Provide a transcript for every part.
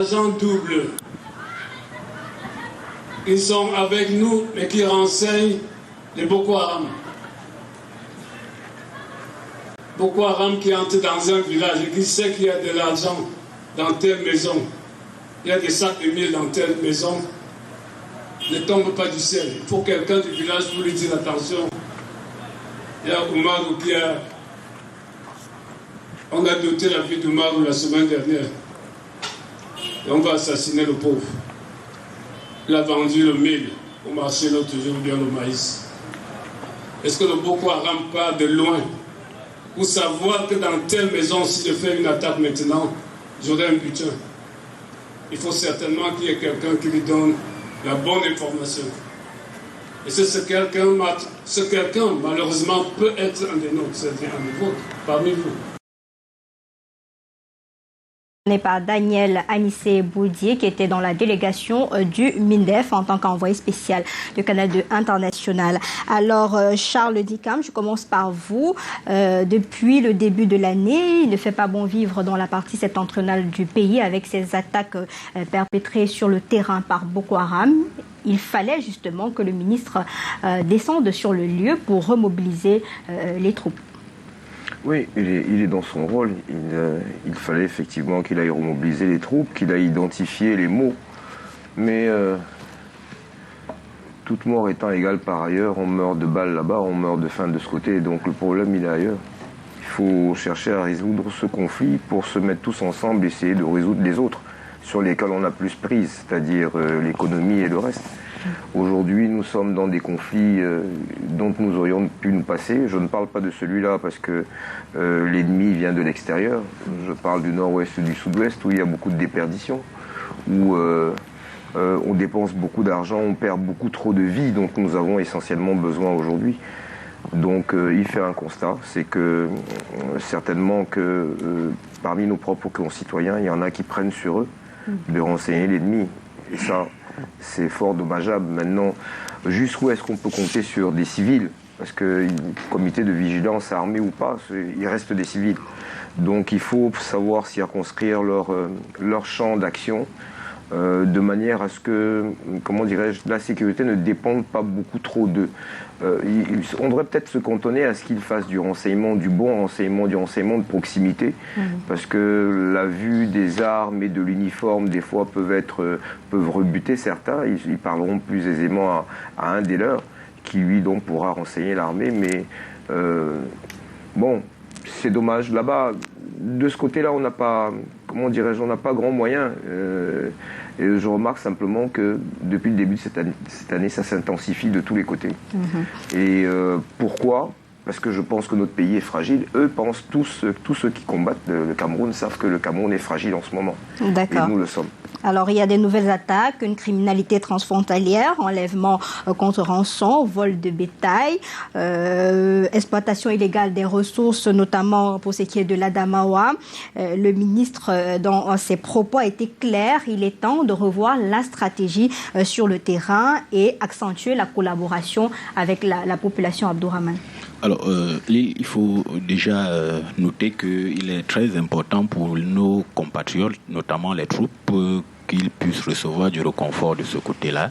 Agents doubles. Ils sont avec nous, mais qui renseignent les Boko Haram. Boko Haram qui entre dans un village et qui sait qu'il y a de l'argent dans telle maison, il y a des sacs de miel dans telle maison, ne tombe pas du ciel. Il faut quelqu'un du village pour lui dire attention. Il y a Oumarou qui a... On a doté la vie d'Oumarou la semaine dernière. Et on va assassiner le pauvre. Il a vendu le mil au marché l'autre jour, bien le maïs. Est-ce que le Boko Haram part de loin pour savoir que dans telle maison, si je fais une attaque maintenant, j'aurai un butin? Il faut certainement qu'il y ait quelqu'un qui lui donne la bonne information. Et ce quelqu'un, malheureusement, peut être un des nôtres, c'est-à-dire un des vôtres, parmi vous. Par Daniel Anissé Boudier qui était dans la délégation du MINDEF en tant qu'envoyé spécial du Canal 2 international. Alors Charles Dicam, je commence par vous. Depuis le début de l'année, il ne fait pas bon vivre dans la partie septentrionale du pays avec ces attaques perpétrées sur le terrain par Boko Haram. Il fallait justement que le ministre descende sur le lieu pour remobiliser les troupes. Oui, il est dans son rôle. Il fallait effectivement qu'il aille remobiliser les troupes, qu'il aille identifier les mots. Mais toute mort étant égale par ailleurs, on meurt de balles là-bas, on meurt de faim de ce côté. Donc le problème, il est ailleurs. Il faut chercher à résoudre ce conflit pour se mettre tous ensemble, essayer de résoudre les autres sur lesquels on a plus prise, c'est-à-dire l'économie et le reste. Aujourd'hui, nous sommes dans des conflits dont nous aurions pu nous passer. Je ne parle pas de celui-là parce que l'ennemi vient de l'extérieur. Je parle du nord-ouest et du sud-ouest où il y a beaucoup de déperditions, où on dépense beaucoup d'argent, on perd beaucoup trop de vies dont nous avons essentiellement besoin aujourd'hui. Donc il fait un constat, c'est que certainement que parmi nos propres concitoyens, il y en a qui prennent sur eux de renseigner l'ennemi. Et ça, c'est fort dommageable. Maintenant, jusqu'où est-ce qu'on peut compter sur des civils? Parce que comité de vigilance armé ou pas, il reste des civils. Donc il faut savoir circonscrire leur champ d'action de manière à ce que, comment dirais-je, la sécurité ne dépende pas beaucoup trop d'eux. On devrait peut-être se cantonner à ce qu'ils fassent du renseignement, du bon renseignement, du renseignement de proximité, parce que la vue des armes et de l'uniforme, des fois, peuvent rebuter certains. Ils parleront plus aisément à un des leurs, qui lui donc pourra renseigner l'armée, mais bon, c'est dommage. Là-bas, de ce côté-là, on n'a pas, comment dirais-je, on n'a pas grand moyen. Et je remarque simplement que depuis le début de cette année, ça s'intensifie de tous les côtés. Et pourquoi? Parce que je pense que notre pays est fragile. Eux pensent, tous ceux qui combattent le Cameroun savent que le Cameroun est fragile en ce moment. D'accord. Et nous le sommes. Alors, il y a des nouvelles attaques, une criminalité transfrontalière, enlèvement contre rançon, vol de bétail, exploitation illégale des ressources, notamment pour ce qui est de l'Adamawa. Le ministre, dans ses propos, a été clair. Il est temps de revoir la stratégie sur le terrain et accentuer la collaboration avec la population Abdourahmane. Alors, il faut déjà noter qu'il est très important pour nos compatriotes, notamment les troupes, qu'ils puissent recevoir du réconfort de ce côté-là.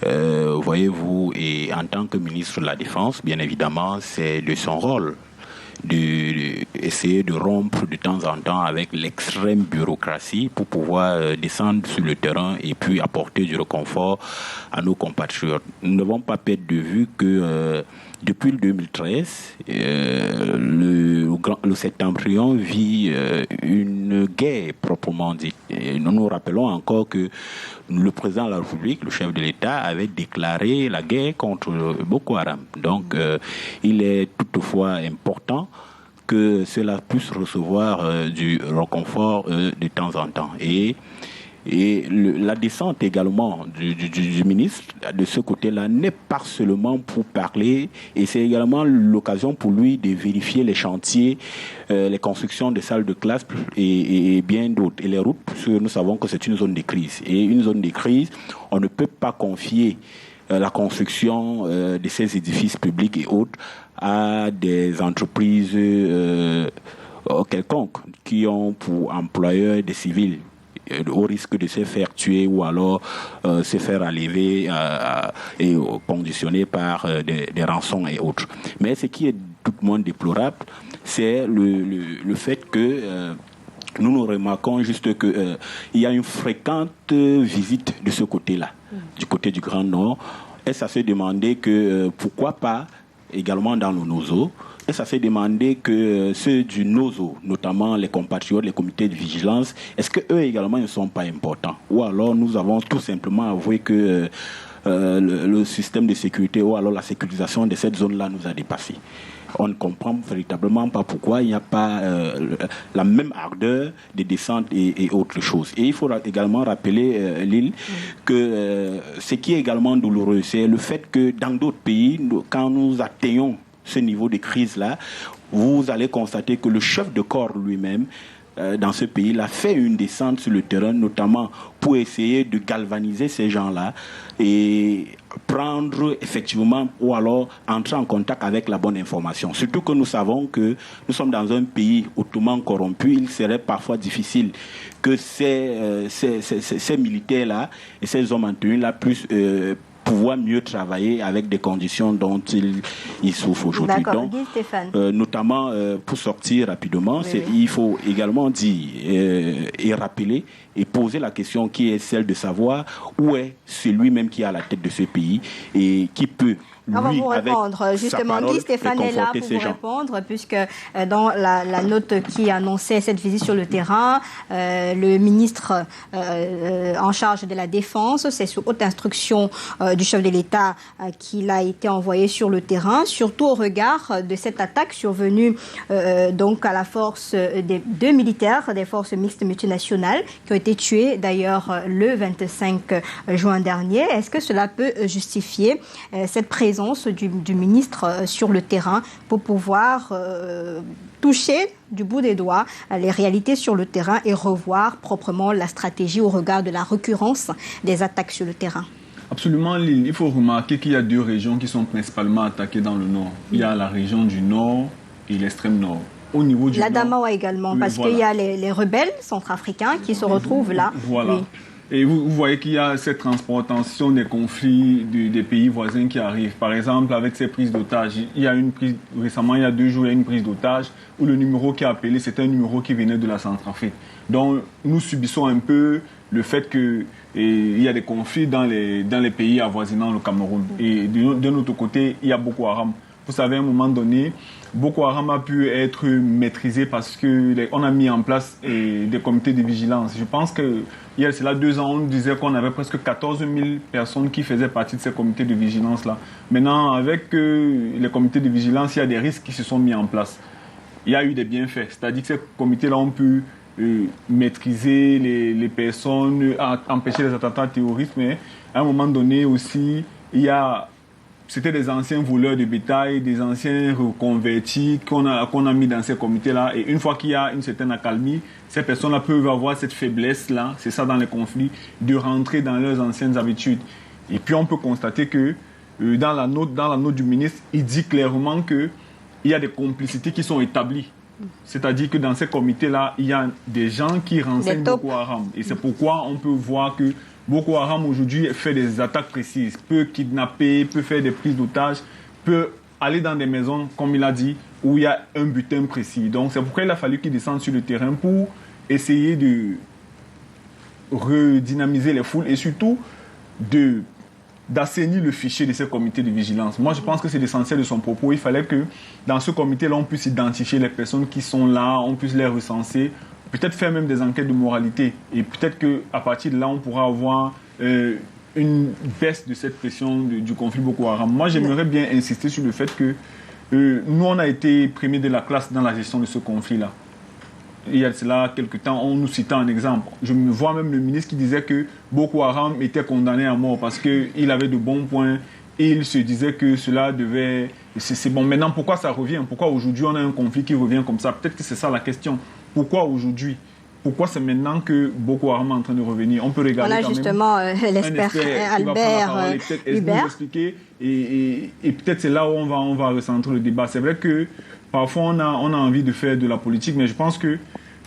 Voyez-vous, et en tant que ministre de la Défense, bien évidemment, c'est de son rôle d'essayer de rompre de temps en temps avec l'extrême bureaucratie pour pouvoir descendre sur le terrain et puis apporter du réconfort à nos compatriotes. Nous ne devons pas perdre de vue que depuis le 2013, le septentrion vit une guerre proprement dite. Et nous nous rappelons encore que le président de la République, le chef de l'État, avait déclaré la guerre contre Boko Haram. Donc, il est toutefois important que cela puisse recevoir du réconfort de temps en temps. Et la descente également du ministre de ce côté-là n'est pas seulement pour parler, et c'est également l'occasion pour lui de vérifier les chantiers, les constructions de salles de classe et bien d'autres, et les routes, parce que nous savons que c'est une zone de crise. Et une zone de crise, on ne peut pas confier la construction de ces édifices publics et autres à des entreprises quelconques qui ont pour employeurs des civils. au risque de se faire tuer ou alors se faire enlever et conditionner par des rançons et autres. Mais ce qui est tout le monde déplorable, c'est le fait que nous remarquons juste qu'il y a une fréquente visite de ce côté-là, du côté du Grand Nord. Et ça s'est demandé que pourquoi pas également dans le Nozo. Et ça s'est demandé que ceux du Nozo, notamment les compatriotes, les comités de vigilance, est-ce qu'eux également ne sont pas importants? Ou alors nous avons tout simplement avoué que le système de sécurité ou alors la sécurisation de cette zone-là nous a dépassés. On ne comprend véritablement pas pourquoi il n'y a pas la même ardeur de descente et autre chose. Et il faut également rappeler, Lille, que ce qui est également douloureux, c'est le fait que dans d'autres pays, quand nous atteignons ce niveau de crise-là, vous allez constater que le chef de corps lui-même, dans ce pays-là, fait une descente sur le terrain, notamment pour essayer de galvaniser ces gens-là et prendre effectivement ou alors entrer en contact avec la bonne information. Surtout que nous savons que nous sommes dans un pays hautement corrompu. Il serait parfois difficile que ces militaires-là et ces hommes en tenue-là puissent pouvoir mieux travailler avec des conditions dont ils souffrent aujourd'hui. Donc, Guy Stéphane. Notamment, pour sortir rapidement, il faut également dire et rappeler et poser la question qui est celle de savoir où est celui même qui est à la tête de ce pays et qui peut on va vous répondre. Justement, Guy Stéphane est là pour vous répondre, puisque dans la note qui annonçait cette visite sur le terrain, le ministre en charge de la Défense, c'est sous haute instruction du chef de l'État qu'il a été envoyé sur le terrain, surtout au regard de cette attaque survenue donc à la force des 2 militaires des forces mixtes multinationales qui ont été tués d'ailleurs le 25 juin dernier. Est-ce que cela peut justifier cette présence du ministre sur le terrain pour pouvoir toucher du bout des doigts les réalités sur le terrain et revoir proprement la stratégie au regard de la récurrence des attaques sur le terrain? Absolument, Lille. Il faut remarquer qu'il y a 2 régions qui sont principalement attaquées dans le nord. Il y a la région du nord et l'extrême nord. Au niveau du la nord, Damawa également, parce qu'il y a les rebelles centrafricains qui se retrouvent là. Voilà. Oui. Et vous voyez qu'il y a cette transportation des conflits des pays voisins qui arrivent. Par exemple, avec ces prises d'otages. Il y a une prise, récemment, il y a 2 jours, il y a une prise d'otages où le numéro qui a appelé, c'était un numéro qui venait de la Centrafrique. Donc, nous subissons un peu le fait qu'il y a des conflits dans les pays avoisinant le Cameroun. Et de notre côté, il y a Boko Haram. Vous savez, à un moment donné, Boko Haram a pu être maîtrisé parce qu'on a mis en place des comités de vigilance. Je pense que il y a cela 2 ans, on disait qu'on avait presque 14 000 personnes qui faisaient partie de ces comités de vigilance-là. Maintenant, avec les comités de vigilance, il y a des risques qui se sont mis en place. Il y a eu des bienfaits. C'est-à-dire que ces comités-là ont pu maîtriser les personnes, empêcher les attentats terroristes, mais à un moment donné aussi, c'était des anciens voleurs de bétail, des anciens reconvertis qu'on a mis dans ces comités-là. Et une fois qu'il y a une certaine accalmie, ces personnes-là peuvent avoir cette faiblesse-là, c'est ça dans les conflits, de rentrer dans leurs anciennes habitudes. Et puis on peut constater que dans la note du ministre, il dit clairement qu'il y a des complicités qui sont établies. C'est-à-dire que dans ces comités-là, il y a des gens qui renseignent Boko Haram. Et c'est pourquoi on peut voir que Boko Haram aujourd'hui fait des attaques précises, peut kidnapper, peut faire des prises d'otages, peut aller dans des maisons, comme il a dit, où il y a un butin précis. Donc c'est pourquoi il a fallu qu'il descende sur le terrain pour essayer de redynamiser les foules et surtout d'assainir le fichier de ces comités de vigilance. Moi, je pense que c'est l'essentiel de son propos. Il fallait que dans ce comité-là, on puisse identifier les personnes qui sont là, on puisse les recenser, peut-être faire même des enquêtes de moralité. Et peut-être qu'à partir de là, on pourra avoir une baisse de cette pression du conflit Boko Haram. Moi, j'aimerais bien insister sur le fait que nous, on a été premiers de la classe dans la gestion de ce conflit-là. Il y a cela quelques temps, on nous citait un exemple. Je me vois même le ministre qui disait que Boko Haram était condamné à mort parce qu'il avait de bons points et il se disait que cela devait... C'est bon. Maintenant, pourquoi ça revient? Pourquoi aujourd'hui on a un conflit qui revient comme ça? Peut-être que c'est ça la question. Pourquoi aujourd'hui? Pourquoi c'est maintenant que Boko Haram est en train de revenir? On peut regarder quand justement l'expert Albert Hubert. Expliquer et peut-être c'est là où on va recentrer le débat. C'est vrai que parfois on a envie de faire de la politique, mais je pense que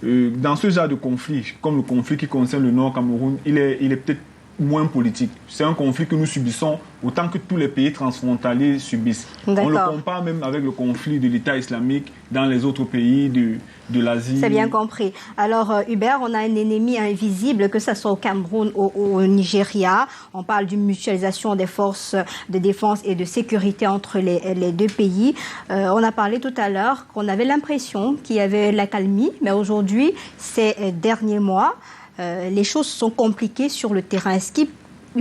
dans ce genre de conflit, comme le conflit qui concerne le Nord Cameroun, il est peut-être moins politique. C'est un conflit que nous subissons autant que tous les pays transfrontaliers subissent. On le compare même avec le conflit de l'État islamique dans les autres pays de l'Asie. C'est bien compris. Alors, Hubert, on a un ennemi invisible, que ce soit au Cameroun ou au Nigeria. On parle d'une mutualisation des forces de défense et de sécurité entre les deux pays. On a parlé tout à l'heure qu'on avait l'impression qu'il y avait l'accalmie, mais aujourd'hui, ces derniers mois, les choses sont compliquées sur le terrain. Est-ce qu'il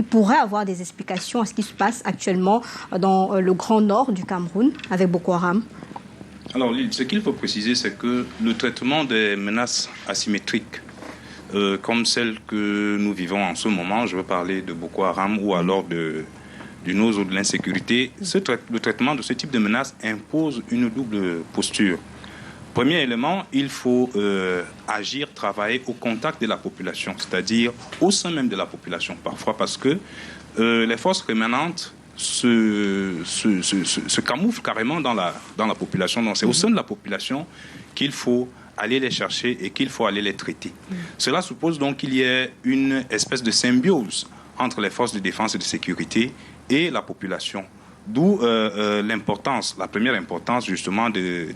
pourrait avoir des explications à ce qui se passe actuellement dans le grand nord du Cameroun avec Boko Haram? Alors, ce qu'il faut préciser, c'est que le traitement des menaces asymétriques, comme celle que nous vivons en ce moment, je veux parler de Boko Haram ou alors du nose ou de l'insécurité, le traitement de ce type de menaces impose une double posture. Premier élément, il faut agir, travailler au contact de la population, c'est-à-dire au sein même de la population, parfois parce que les forces rémanentes se camouflent carrément dans la population. Donc c'est au sein de la population qu'il faut aller les chercher et qu'il faut aller les traiter. Cela suppose donc qu'il y ait une espèce de symbiose entre les forces de défense et de sécurité et la population. D'où l'importance, la première importance justement des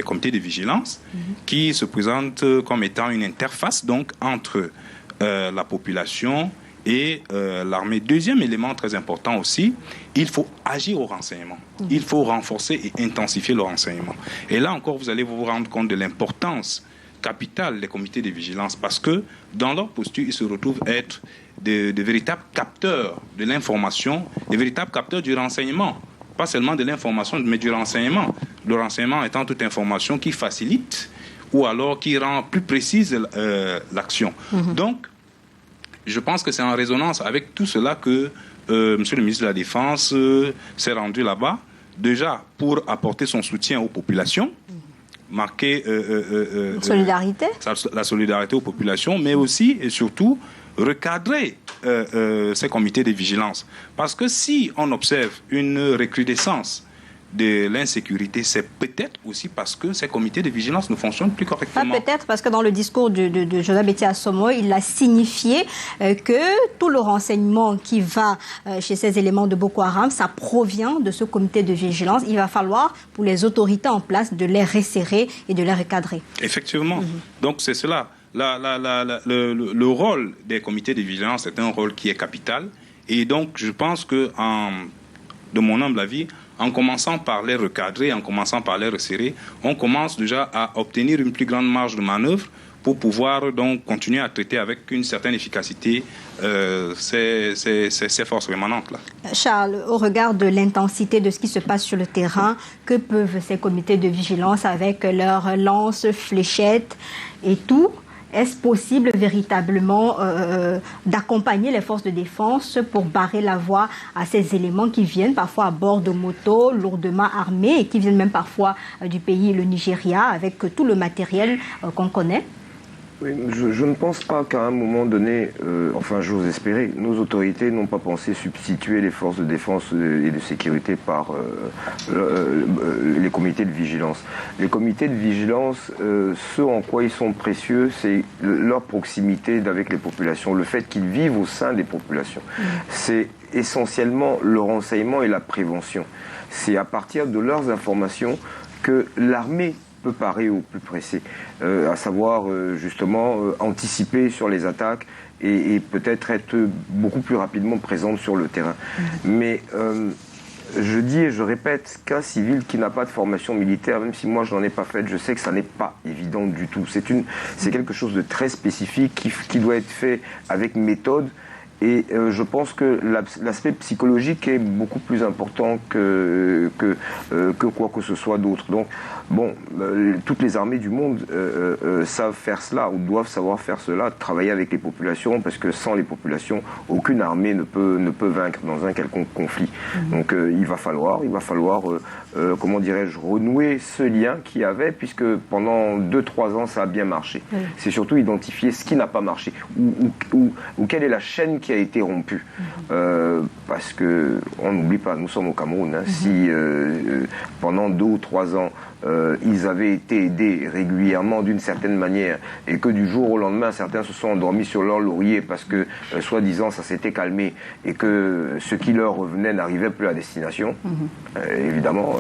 comités de vigilance qui se présentent comme étant une interface donc entre la population et l'armée. Deuxième élément très important aussi, il faut agir au renseignement. Il faut renforcer et intensifier le renseignement. Et là encore, vous allez vous rendre compte de l'importance capitale des comités de vigilance parce que dans leur posture, ils se retrouvent être de véritables capteurs de l'information, de véritables capteurs du renseignement. Pas seulement de l'information, mais du renseignement. Le renseignement étant toute information qui facilite ou alors qui rend plus précise l'action. Donc, je pense que c'est en résonance avec tout cela que Monsieur le ministre de la Défense s'est rendu là-bas, déjà pour apporter son soutien aux populations, marquer la solidarité aux populations, mais aussi et surtout recadrer ces comités de vigilance. Parce que si on observe une recrudescence de l'insécurité, c'est peut-être aussi parce que ces comités de vigilance ne fonctionnent plus correctement. Peut-être parce que dans le discours de Joseph Betty Assomo, il a signifié que tout le renseignement qui va chez ces éléments de Boko Haram, ça provient de ce comité de vigilance. Il va falloir, pour les autorités en place, de les resserrer et de les recadrer. Effectivement. Donc c'est cela. Le rôle des comités de vigilance est un rôle qui est capital. Et donc je pense que, de mon humble avis, en commençant par les recadrer, en commençant par les resserrer, on commence déjà à obtenir une plus grande marge de manœuvre pour pouvoir donc continuer à traiter avec une certaine efficacité ces forces rémanentes-là. Charles, au regard de l'intensité de ce qui se passe sur le terrain, que peuvent ces comités de vigilance avec leurs lances, fléchettes et tout? Est-ce possible véritablement d'accompagner les forces de défense pour barrer la voie à ces éléments qui viennent parfois à bord de motos lourdement armés et qui viennent même parfois du pays, le Nigeria, avec tout le matériel qu'on connaît? Oui, je ne pense pas qu'à un moment donné, enfin j'ose espérer, nos autorités n'ont pas pensé substituer les forces de défense et de sécurité par les comités de vigilance. Les comités de vigilance, ce en quoi ils sont précieux, c'est leur proximité avec les populations, le fait qu'ils vivent au sein des populations. C'est essentiellement le renseignement et la prévention. C'est à partir de leurs informations que l'armée peut parer au plus pressé, à savoir justement anticiper sur les attaques et peut-être être beaucoup plus rapidement présente sur le terrain. Mais je dis et je répète qu'un civil qui n'a pas de formation militaire, même si moi je n'en ai pas faite, je sais que ça n'est pas évident du tout. C'est quelque chose de très spécifique qui doit être fait avec méthode. Et je pense que l'aspect psychologique est beaucoup plus important que quoi que ce soit d'autre. Donc, bon, toutes les armées du monde savent faire cela, ou doivent savoir faire cela, travailler avec les populations, parce que sans les populations, aucune armée ne peut vaincre dans un quelconque conflit. Donc, il va falloir comment dirais-je, renouer ce lien qu'il y avait, puisque pendant 2-3 ans, ça a bien marché. C'est surtout identifier ce qui n'a pas marché, ou quelle est la chaîne qui a été rompue. Parce que on n'oublie pas, nous sommes au Cameroun. Si pendant 2 ou 3 ans, ils avaient été aidés régulièrement d'une certaine manière et que du jour au lendemain, certains se sont endormis sur leur laurier parce que, soi-disant, ça s'était calmé et que ce qui leur revenait n'arrivait plus à destination, évidemment,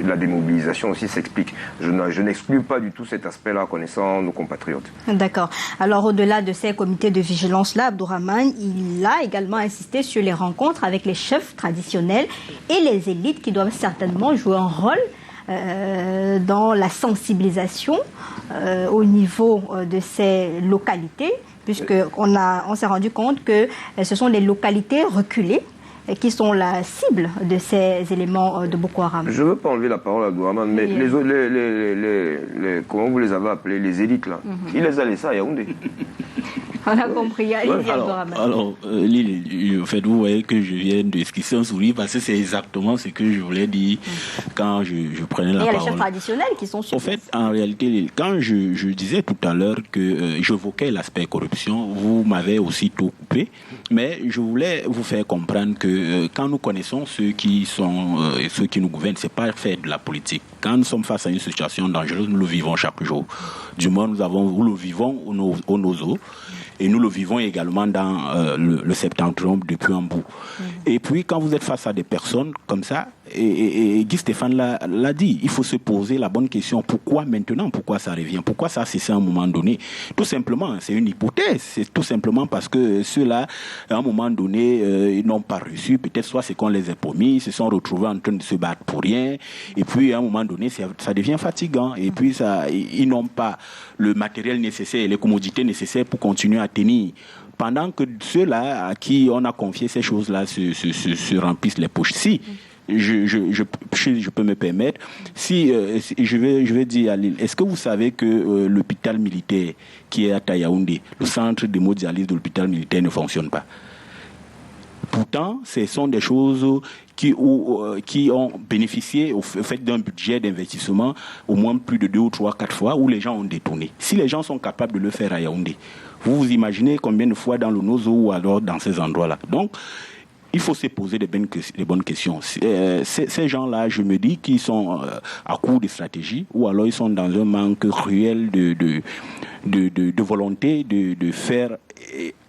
la démobilisation aussi s'explique. Je n'exclus pas du tout cet aspect-là, connaissant nos compatriotes. D'accord. Alors, au-delà de ces comités de vigilance-là, Abdourahmane, il a également insisté sur les rencontres avec les chefs traditionnels et les élites qui doivent certainement jouer un rôle dans la sensibilisation au niveau de ces localités, puisqu'on s'est rendu compte que ce sont les localités reculées qui sont la cible de ces éléments de Boko Haram. Je ne veux pas enlever la parole à Abdourahmane, mais comment vous les avez appelés, les élites là, ils les a laissés à Yaoundé. On a compris. Alors, Lily, en fait, vous voyez que je viens d'esquisser un sourire parce que c'est exactement ce que je voulais dire quand je prenais la parole. Il y a les chefs traditionnels qui sont sur. En fait, en réalité, quand je disais tout à l'heure que j'évoquais l'aspect corruption, vous m'avez aussi tout coupé, mais je voulais vous faire comprendre que quand nous connaissons ceux qui sont ceux qui nous gouvernent, c'est pas faire de la politique. Quand nous sommes face à une situation dangereuse, nous le vivons chaque jour. Du moins, nous le vivons au Nozo. Et nous le vivons également dans le septentrion depuis un bout. Et puis, quand vous êtes face à des personnes comme ça, et Guy Stéphane l'a dit, il faut se poser la bonne question. Pourquoi maintenant? Pourquoi ça revient? Pourquoi ça a cessé à un moment donné? Tout simplement, c'est une hypothèse. C'est tout simplement parce que ceux-là, à un moment donné, ils n'ont pas reçu. Peut-être soit c'est qu'on les a promis, ils se sont retrouvés en train de se battre pour rien. Et puis, à un moment donné, ça devient fatigant. Et puis, ils n'ont pas le matériel nécessaire, les commodités nécessaires pour continuer à tenir. Pendant que ceux-là à qui on a confié ces choses-là se remplissent les poches. Si je peux me permettre, si je vais dire à Lille, est-ce que vous savez que l'hôpital militaire qui est à Yaoundé, le centre d'hémodialyse de l'hôpital militaire ne fonctionne pas? Pourtant, ce sont des choses qui ont bénéficié au fait d'un budget d'investissement au moins plus de 2 ou 3, 4 fois où les gens ont détourné. Si les gens sont capables de le faire à Yaoundé, vous imaginez combien de fois dans le Nozo ou alors dans ces endroits-là. Donc, il faut se poser des bonnes questions. Ces gens-là, je me dis qu'ils sont à court de stratégie ou alors ils sont dans un manque cruel de volonté de faire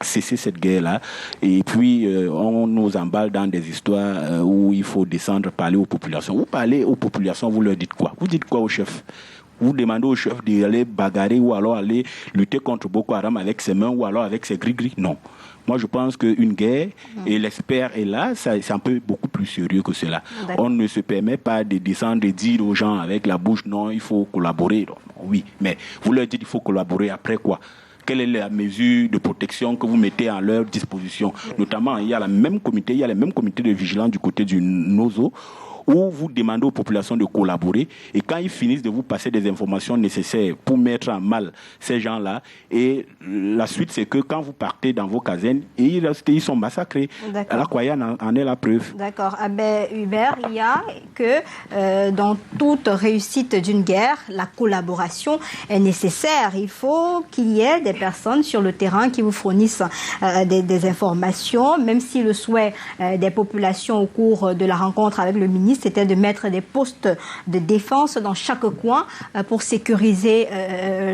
cesser cette guerre-là. Et puis, on nous emballe dans des histoires où il faut descendre, parler aux populations. Vous parlez aux populations, vous leur dites quoi? Vous dites quoi au chef? Vous demandez au chef d'aller bagarrer ou alors aller lutter contre Boko Haram avec ses mains ou alors avec ses gris-gris? Non. Moi, je pense qu'une guerre, et l'expert est là, c'est un peu beaucoup plus sérieux que cela. D'accord. On ne se permet pas de descendre et dire aux gens avec la bouche, non, il faut collaborer. Non, oui, mais vous leur dites qu'il faut collaborer après quoi? Quelle est la mesure de protection que vous mettez à leur disposition? Notamment, il y a les mêmes comités de vigilance du côté du Nozo, où vous demandez aux populations de collaborer et quand ils finissent de vous passer des informations nécessaires pour mettre en mal ces gens-là, et la suite c'est que quand vous partez dans vos casernes, ils sont massacrés. D'accord. La Kwaya en est la preuve. D'accord. Hubert, il y a que dans toute réussite d'une guerre, la collaboration est nécessaire. Il faut qu'il y ait des personnes sur le terrain qui vous fournissent des informations, même si le souhait des populations au cours de la rencontre avec le ministre c'était de mettre des postes de défense dans chaque coin pour sécuriser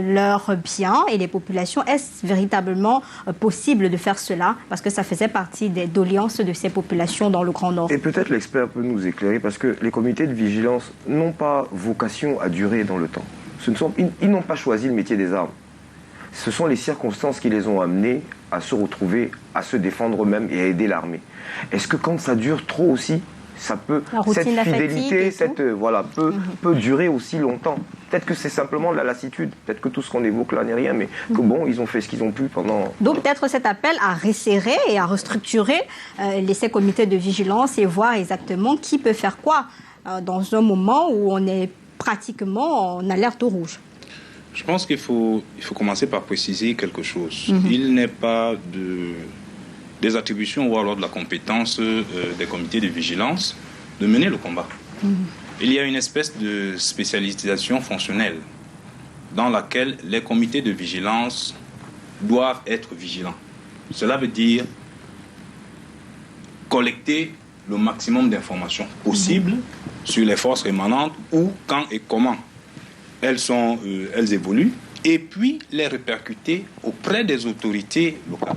leurs biens et les populations. Est-ce véritablement possible de faire cela? Parce que ça faisait partie des doléances de ces populations dans le Grand Nord. Et peut-être l'expert peut nous éclairer, parce que les comités de vigilance n'ont pas vocation à durer dans le temps. Ils n'ont pas choisi le métier des armes. Ce sont les circonstances qui les ont amenés à se retrouver, à se défendre eux-mêmes et à aider l'armée. Est-ce que quand ça dure trop aussi, ça peut, cette fidélité, peut durer aussi longtemps? Peut-être que c'est simplement de la lassitude. Peut-être que tout ce qu'on évoque là n'est rien, mais que bon, ils ont fait ce qu'ils ont pu pendant... Donc peut-être cet appel à resserrer et à restructurer ces comités de vigilance et voir exactement qui peut faire quoi dans un moment où on est pratiquement en alerte au rouge. Je pense qu'il faut commencer par préciser quelque chose. Il n'est pas des attributions ou alors de la compétence des comités de vigilance de mener le combat. Il y a une espèce de spécialisation fonctionnelle dans laquelle les comités de vigilance doivent être vigilants. Cela veut dire collecter le maximum d'informations possibles sur les forces rémanentes, où, quand et comment elles évoluent, et puis les répercuter auprès des autorités locales.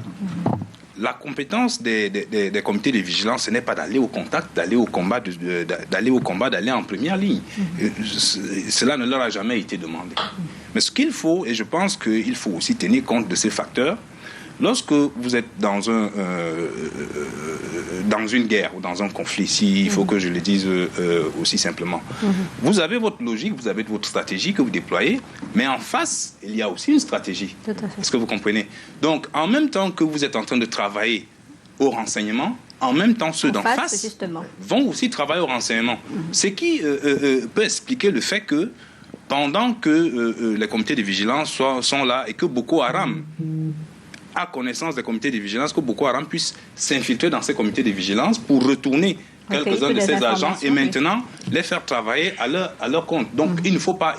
La compétence des comités de vigilance, ce n'est pas d'aller au contact, d'aller au combat, d'aller en première ligne. Cela ne leur a jamais été demandé. Mais ce qu'il faut, et je pense qu'il faut aussi tenir compte de ces facteurs, lorsque vous êtes dans une guerre ou dans un conflit, s'il faut que je le dise aussi simplement, vous avez votre logique, vous avez votre stratégie que vous déployez, mais en face, il y a aussi une stratégie. Tout à fait. Est-ce que vous comprenez? Donc, en même temps que vous êtes en train de travailler au renseignement, en même temps, ceux d'en face justement, vont aussi travailler au renseignement. Ce qui peut expliquer le fait que pendant que les comités de vigilance sont là et que Boko Haram a connaissance des comités de vigilance, que Boko Haram puisse s'infiltrer dans ces comités de vigilance pour retourner quelques-uns de ces agents et maintenant les faire travailler à leur compte. Donc il ne faut pas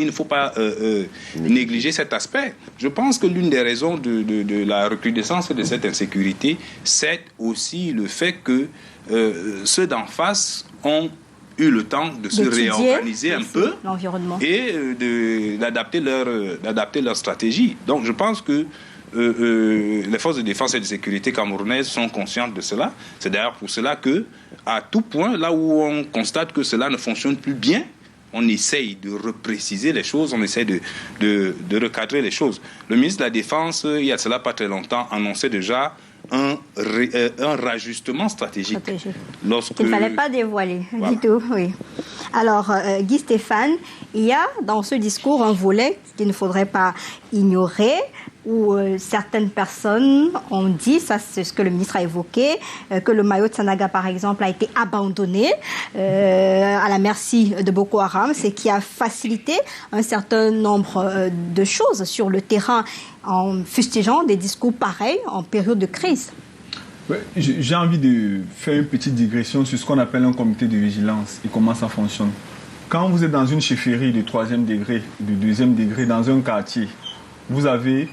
négliger cet aspect. Je pense que l'une des raisons de la recrudescence de cette insécurité, c'est aussi le fait que ceux d'en face ont eu le temps de se réorganiser un peu et d'adapter leur stratégie. Donc je pense que les forces de défense et de sécurité camerounaises sont conscientes de cela. C'est d'ailleurs pour cela que, à tout point, là où on constate que cela ne fonctionne plus bien, on essaye de repréciser les choses, on essaye de recadrer les choses. Le ministre de la Défense, il y a cela pas très longtemps, annonçait déjà un rajustement stratégique. Il ne fallait pas dévoiler du tout, oui. Alors, Guy Stéphane, il y a dans ce discours un volet qu'il ne faudrait pas ignorer, où certaines personnes ont dit, ça c'est ce que le ministre a évoqué, que le maillot de Sanaga par exemple a été abandonné à la merci de Boko Haram, ce qui a facilité un certain nombre de choses sur le terrain en fustigeant des discours pareils en période de crise. Ouais, j'ai envie de faire une petite digression sur ce qu'on appelle un comité de vigilance et comment ça fonctionne. Quand vous êtes dans une chefferie de 3e degré, de 2e degré, dans un quartier, vous avez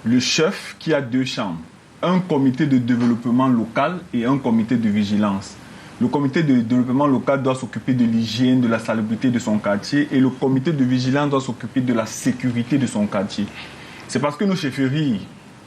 le chef qui a 2 chambres, un comité de développement local et un comité de vigilance. Le comité de développement local doit s'occuper de l'hygiène, de la salubrité de son quartier et le comité de vigilance doit s'occuper de la sécurité de son quartier. C'est parce que nos chefferies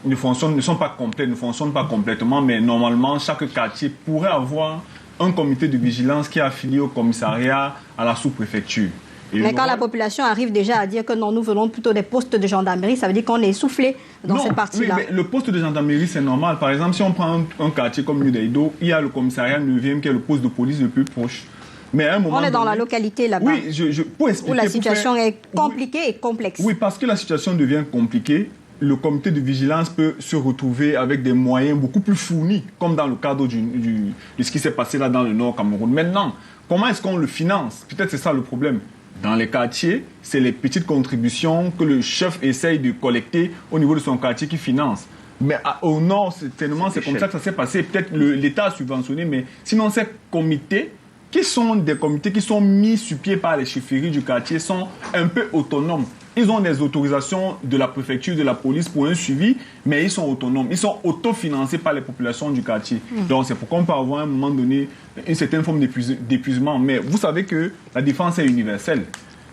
ne sont pas complètes, ne fonctionnent pas complètement, mais normalement, chaque quartier pourrait avoir un comité de vigilance qui est affilié au commissariat, à la sous-préfecture. Mais quand la population arrive déjà à dire que non, nous venons plutôt des postes de gendarmerie, ça veut dire qu'on est essoufflé dans cette partie-là. Oui, mais le poste de gendarmerie, c'est normal. Par exemple, si on prend un quartier comme Nudaïdo, il y a le commissariat 9e qui est le poste de police le plus proche. Mais à un moment on est dans la localité là-bas, oui, pour expliquer, où la situation est compliquée et complexe. Oui, parce que la situation devient compliquée. Le comité de vigilance peut se retrouver avec des moyens beaucoup plus fournis, comme dans le cadre de ce qui s'est passé là dans le Nord Cameroun. Maintenant, comment est-ce qu'on le finance? Peut-être c'est ça le problème. Dans les quartiers, c'est les petites contributions que le chef essaye de collecter au niveau de son quartier qui finance. Mais au Nord, certainement, c'est comme ça que ça s'est passé. Peut-être l'État a subventionné, mais sinon, ces comités, qui sont des comités qui sont mis sur pied par les chefferies du quartier, sont un peu autonomes. Ils ont des autorisations de la préfecture, de la police pour un suivi, mais ils sont autonomes. Ils sont autofinancés par les populations du quartier. Donc c'est pourquoi on peut avoir à un moment donné une certaine forme d'épuisement. Mais vous savez que la défense est universelle.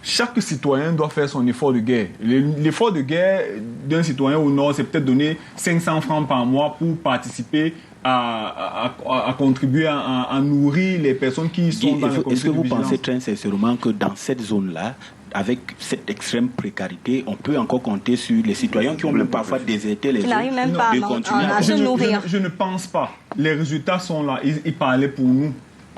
Chaque citoyen doit faire son effort de guerre. L'effort de guerre d'un citoyen au Nord, c'est peut-être donner 500 francs par mois pour participer à contribuer à nourrir les personnes qui sont dans le comité de vigilance. Est-ce que vous pensez très sincèrement que dans cette zone-là, avec cette extrême précarité, on peut encore compter sur les citoyens qui ont même parfois déserté les zones de continuer à se nourrir? Je ne pense pas. Les résultats sont là. Ils parlaient pour nous.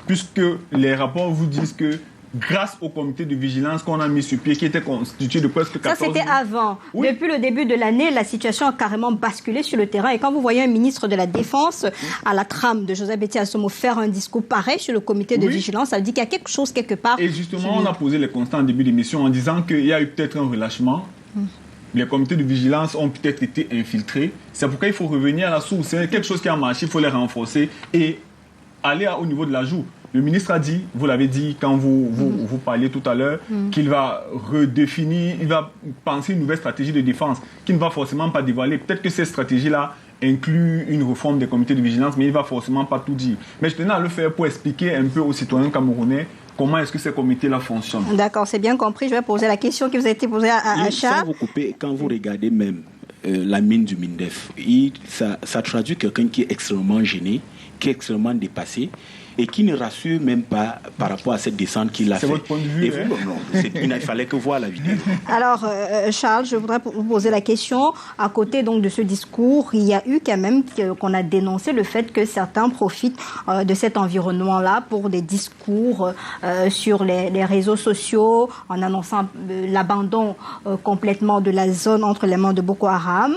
Puisque les rapports vous disent que grâce au comité de vigilance qu'on a mis sur pied, qui était constitué de presque 14 000... Ça, c'était avant. Oui. Depuis le début de l'année, la situation a carrément basculé sur le terrain. Et quand vous voyez un ministre de la Défense à la trame de Joseph Betty Assomo faire un discours pareil sur le comité de vigilance, ça veut dire qu'il y a quelque chose quelque part. Et justement, on a posé les constats en début d'émission en disant qu'il y a eu peut-être un relâchement. Les comités de vigilance ont peut-être été infiltrés. C'est pourquoi il faut revenir à la source. C'est quelque chose qui a marché, il faut les renforcer et aller au niveau de l'ajout. Le ministre a dit, vous l'avez dit quand vous parliez tout à l'heure, qu'il va redéfinir, il va penser une nouvelle stratégie de défense, qui ne va forcément pas dévoiler. Peut-être que cette stratégie-là inclut une réforme des comités de vigilance, mais il ne va forcément pas tout dire. Mais je tenais à le faire pour expliquer un peu aux citoyens camerounais comment est-ce que ces comités-là fonctionnent. D'accord, c'est bien compris. Je vais poser la question qui vous a été posée à Charles. Sans vous couper, quand vous regardez même la mine du MINDEF, ça traduit quelqu'un qui est extrêmement gêné, qui est extrêmement dépassé et qui ne rassure même pas par rapport à cette descente qu'il a fait. C'est votre point de vue. Il fallait que voir la vidéo. Alors, Charles, je voudrais vous poser la question. À côté donc de ce discours, il y a eu quand même qu'on a dénoncé le fait que certains profitent de cet environnement-là pour des discours sur les réseaux sociaux, en annonçant l'abandon complètement de la zone entre les mains de Boko Haram.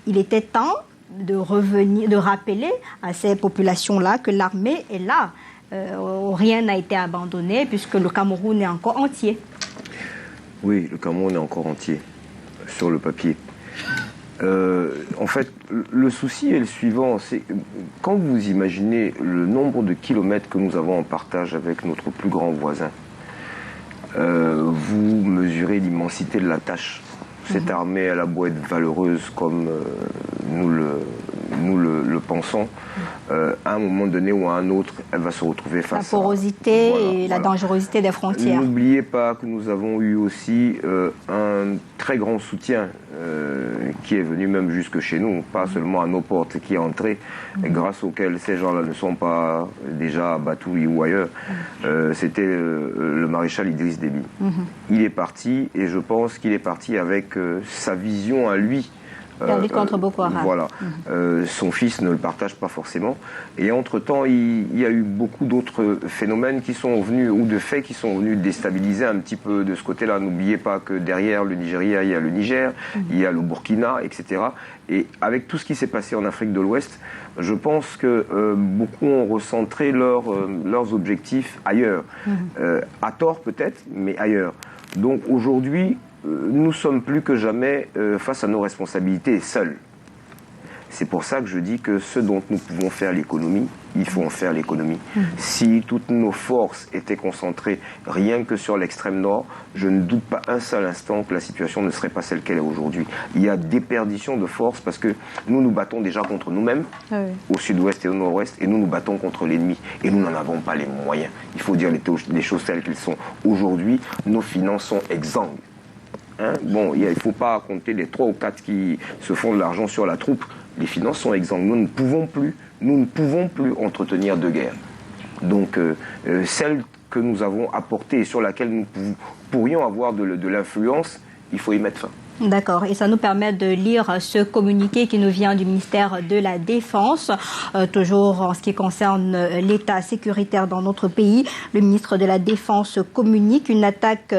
Il était temps de rappeler à ces populations-là que l'armée est là. Rien n'a été abandonné puisque le Cameroun est encore entier. Oui, le Cameroun est encore entier, sur le papier. En fait, le souci est le suivant, c'est quand vous imaginez le nombre de kilomètres que nous avons en partage avec notre plus grand voisin, vous mesurez l'immensité de la tâche. Cette armée, elle a beau être valeureuse comme nous le pensons, à un moment donné ou à un autre, elle va se retrouver face à... La porosité et la dangerosité des frontières. N'oubliez pas que nous avons eu aussi un très grand soutien qui est venu même jusque chez nous, pas seulement à nos portes, qui est entré, grâce auquel ces gens-là ne sont pas déjà à Batouri ou ailleurs. C'était le maréchal Idriss Déby. Il est parti et je pense qu'il est parti avec sa vision à lui. La lutte contre Boko Haram. Voilà. Son fils ne le partage pas forcément. Et entre-temps, il y a eu beaucoup d'autres phénomènes qui sont venus, ou de faits qui sont venus déstabiliser un petit peu de ce côté-là. N'oubliez pas que derrière le Nigeria, il y a le Niger, il y a le Burkina, etc. Et avec tout ce qui s'est passé en Afrique de l'Ouest, je pense que beaucoup ont recentré leurs objectifs ailleurs. À tort peut-être, mais ailleurs. Donc aujourd'hui, nous sommes plus que jamais face à nos responsabilités seuls. C'est pour ça que je dis que ce dont nous pouvons faire l'économie, il faut en faire l'économie. Si toutes nos forces étaient concentrées rien que sur l'extrême nord, je ne doute pas un seul instant que la situation ne serait pas celle qu'elle est aujourd'hui. Il y a déperdition de forces parce que nous nous battons déjà contre nous-mêmes, au sud-ouest et au nord-ouest, et nous nous battons contre l'ennemi. Et nous n'en avons pas les moyens. Il faut dire les choses telles qu'elles sont. Aujourd'hui, nos finances sont exsangues. Bon, il ne faut pas compter les 3 ou 4 qui se font de l'argent sur la troupe. Les finances sont exsangues. Nous ne pouvons plus entretenir de guerre. Donc, celle que nous avons apportée et sur laquelle nous pourrions avoir de l'influence, il faut y mettre fin. D'accord, et ça nous permet de lire ce communiqué qui nous vient du ministère de la Défense, toujours en ce qui concerne l'état sécuritaire dans notre pays. Le ministre de la Défense communique une attaque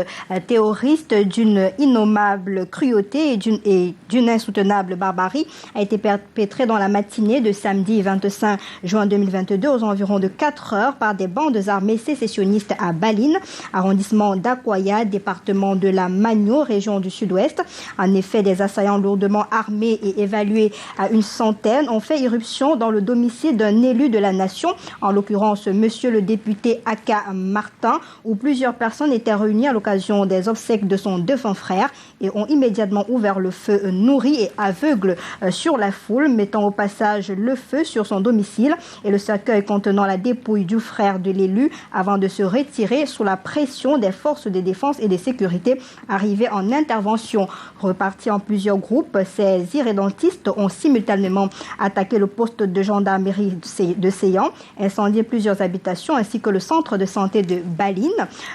terroriste d'une innommable cruauté et d'une insoutenable barbarie a été perpétrée dans la matinée de samedi 25 juin 2022 aux environs de 4 heures par des bandes armées sécessionnistes à Baline, arrondissement d'Akwaya, département de la Magno, région du Sud-Ouest. En effet, des assaillants lourdement armés et évalués à une centaine ont fait irruption dans le domicile d'un élu de la nation, en l'occurrence monsieur le député Aka Martin, où plusieurs personnes étaient réunies à l'occasion des obsèques de son défunt frère et ont immédiatement ouvert le feu nourri et aveugle sur la foule, mettant au passage le feu sur son domicile et le cercueil contenant la dépouille du frère de l'élu avant de se retirer sous la pression des forces de défense et de sécurité arrivées en intervention. Repartis en plusieurs groupes, ces irrédentistes ont simultanément attaqué le poste de gendarmerie de Séyan, incendié plusieurs habitations ainsi que le centre de santé de Baline.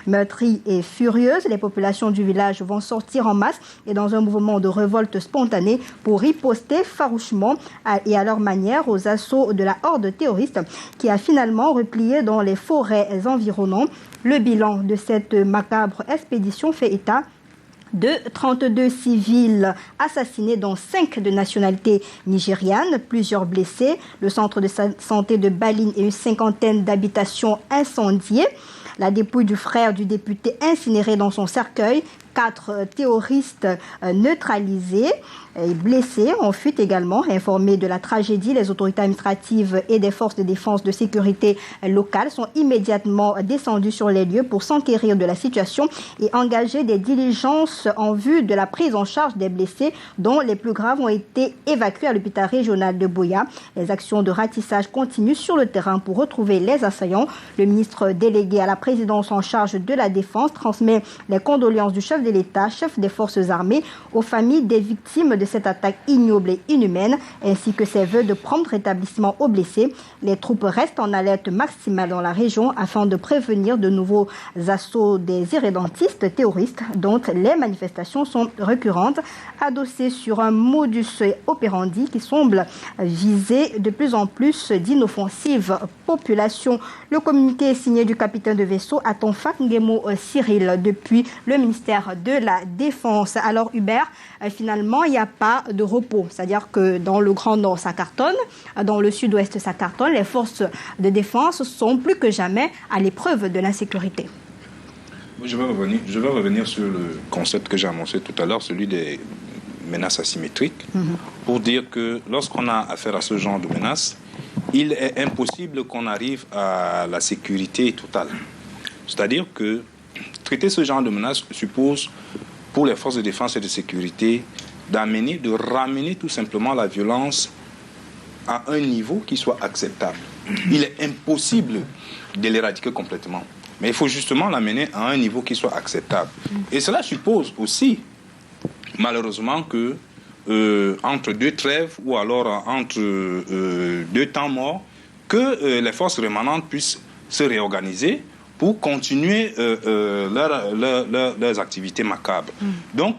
Meurtries et furieuses, les populations du village vont sortir en masse et dans un mouvement de révolte spontanée pour riposter farouchement et à leur manière aux assauts de la horde terroriste qui a finalement replié dans les forêts environnantes. Le bilan de cette macabre expédition fait état de 32 civils assassinés, dont 5 de nationalité nigériane, plusieurs blessés, le centre de santé de Baline et une cinquantaine d'habitations incendiées, la dépouille du frère du député incinérée dans son cercueil, 4 terroristes neutralisés et blessés en fuite également. Informés de la tragédie, les autorités administratives et des forces de défense de sécurité locales sont immédiatement descendues sur les lieux pour s'enquérir de la situation et engager des diligences en vue de la prise en charge des blessés, dont les plus graves ont été évacués à l'hôpital régional de Buea. Les actions de ratissage continuent sur le terrain pour retrouver les assaillants. Le ministre délégué à la présidence en charge de la défense transmet les condoléances du chef de l'État, chef des forces armées, aux familles des victimes de cette attaque ignoble et inhumaine, ainsi que ses vœux de prompt rétablissement aux blessés. Les troupes restent en alerte maximale dans la région afin de prévenir de nouveaux assauts des irrédentistes terroristes dont les manifestations sont récurrentes, adossées sur un modus operandi qui semble viser de plus en plus d'inoffensives populations. Le communiqué est signé du capitaine de vaisseau Atonfak Ngemo Cyril depuis le ministère de la Défense. Alors Hubert, finalement, il n'y a pas de repos. C'est-à-dire que dans le Grand Nord, ça cartonne, dans le Sud-Ouest, ça cartonne. Les forces de défense sont plus que jamais à l'épreuve de l'insécurité. Je vais revenir sur le concept que j'ai annoncé tout à l'heure, celui des menaces asymétriques, pour dire que lorsqu'on a affaire à ce genre de menaces, il est impossible qu'on arrive à la sécurité totale. C'est-à-dire que traiter ce genre de menaces suppose, pour les forces de défense et de sécurité, de ramener tout simplement la violence à un niveau qui soit acceptable. Il est impossible de l'éradiquer complètement, mais il faut justement l'amener à un niveau qui soit acceptable. Et cela suppose aussi, malheureusement, que entre deux trêves ou alors entre deux temps morts, que les forces rémanentes puissent se réorganiser pour continuer leurs activités macabres. Donc,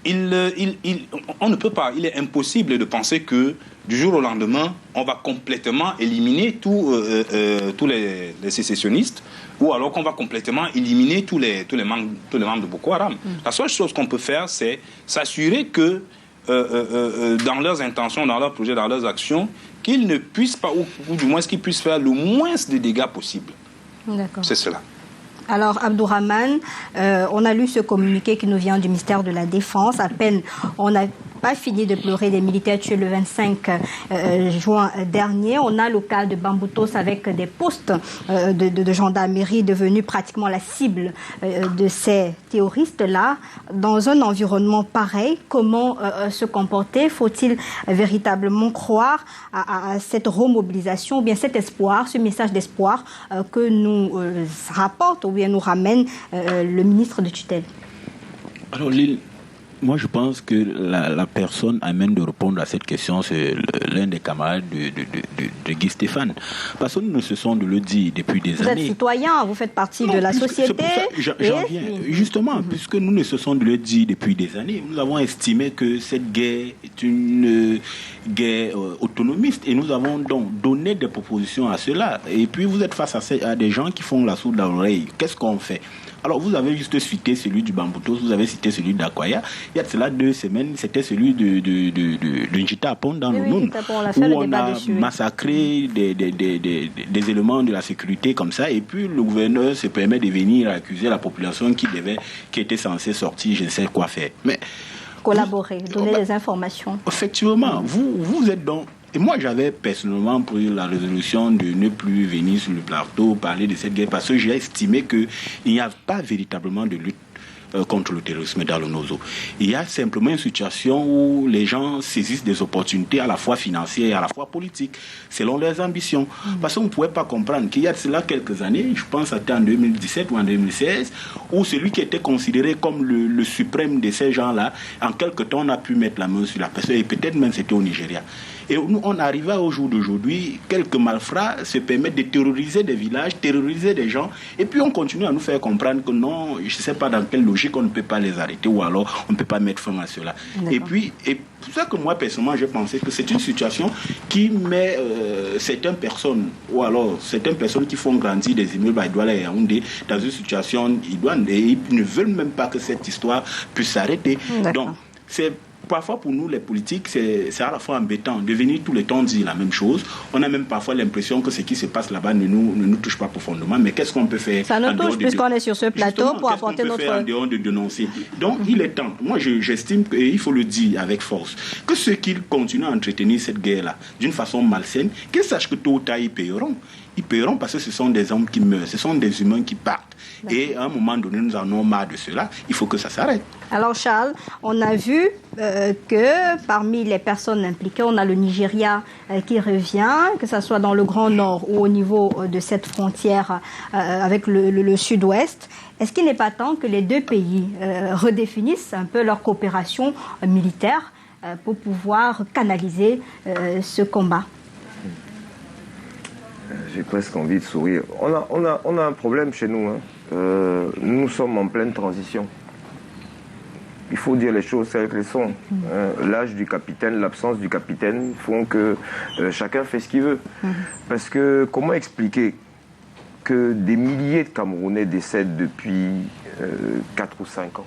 on ne peut pas, il est impossible de penser que du jour au lendemain, on va complètement éliminer tous les sécessionnistes, ou alors qu'on va complètement éliminer tous les membres de Boko Haram. La seule chose qu'on peut faire, c'est s'assurer que dans leurs intentions, dans leurs projets, dans leurs actions, qu'ils ne puissent pas, ou du moins qu'ils puissent faire le moins de dégâts possible. D'accord. C'est cela. Alors, Abdourahmane, on a lu ce communiqué qui nous vient du ministère de la Défense. À peine on n'a pas fini de pleurer des militaires tués le 25 juin dernier. On a le cas de Bamboutos avec des postes de gendarmerie devenus pratiquement la cible de ces terroristes-là. Dans un environnement pareil, comment se comporter? Faut-il véritablement croire à cette remobilisation, ou bien cet espoir, ce message d'espoir que nous rapporte ou bien nous ramène le ministre de tutelle? Alors, moi, je pense que la personne à même de répondre à cette question, c'est l'un des camarades de Guy Stéphane. Parce que nous ne cessons de le dire depuis des années. Vous êtes citoyen, vous faites partie de la société. J'en viens. Justement, puisque nous ne cessons de le dire depuis des années, nous avons estimé que cette guerre est une guerre autonomiste et nous avons donc donné des propositions à cela. Et puis, vous êtes face à des gens qui font la sourde à l'oreille. Qu'est-ce qu'on fait? Alors, vous avez juste cité celui du Bamboutos, vous avez cité celui d'Akwaya. Il y a de cela 2 semaines, c'était celui de Njita Apon dans le Noun, où on a massacré des éléments de la sécurité comme ça. Et puis, le gouverneur se permet de venir accuser la population qui était censée sortir, je ne sais quoi faire. Mais collaborer, donner des informations. Effectivement, vous êtes donc... Et moi, j'avais personnellement pris la résolution de ne plus venir sur le plateau parler de cette guerre parce que j'ai estimé qu'il n'y a pas véritablement de lutte contre le terrorisme dans le Nozo. Il y a simplement une situation où les gens saisissent des opportunités à la fois financières et à la fois politiques, selon leurs ambitions. Parce qu'on ne pouvait pas comprendre qu'il y a de cela quelques années, je pense que c'était en 2017 ou en 2016, où celui qui était considéré comme le suprême de ces gens-là, en quelque temps, on a pu mettre la main sur la personne, et peut-être même c'était au Nigeria. Et nous, on arrivait au jour d'aujourd'hui, quelques malfrats se permettent de terroriser des villages, terroriser des gens, et puis on continue à nous faire comprendre que non, je ne sais pas dans quelle logique on ne peut pas les arrêter, ou alors on ne peut pas mettre fin à cela. Et pour ça que moi, personnellement, j'ai pensé que c'est une situation qui met certaines personnes, ou alors certaines personnes qui font grandir des immeubles à Douala et Yaoundé dans une situation idoine, et ils ne veulent même pas que cette histoire puisse s'arrêter. Donc, c'est parfois pour nous les politiques, c'est à la fois embêtant de venir tout le temps dire la même chose. On a même parfois l'impression que ce qui se passe là-bas ne nous touche pas profondément. Mais qu'est-ce qu'on peut faire? Ça nous touche puisqu'on est sur ce plateau pour apporter notre... Qu'est-ce qu'on peut faire en dehors de dénoncer? Donc il est temps, moi j'estime qu'il faut le dire avec force, que ceux qui continuent à entretenir cette guerre-là d'une façon malsaine, qu'ils sachent que tôt ou tard ils paieront. Ils paieront parce que ce sont des hommes qui meurent, ce sont des humains qui partent. Et à un moment donné, nous en avons marre de cela. Il faut que ça s'arrête. Alors Charles, on a vu que parmi les personnes impliquées, on a le Nigeria qui revient, que ce soit dans le Grand Nord ou au niveau de cette frontière avec le Sud-Ouest. Est-ce qu'il n'est pas temps que les deux pays redéfinissent un peu leur coopération militaire pour pouvoir canaliser ce combat? J'ai presque envie de sourire. On a un problème chez nous. Nous sommes en pleine transition. Il faut dire les choses telles qu'elles sont. L'âge du capitaine, l'absence du capitaine font que chacun fait ce qu'il veut. Parce que comment expliquer que des milliers de Camerounais décèdent depuis 4 ou 5 ans?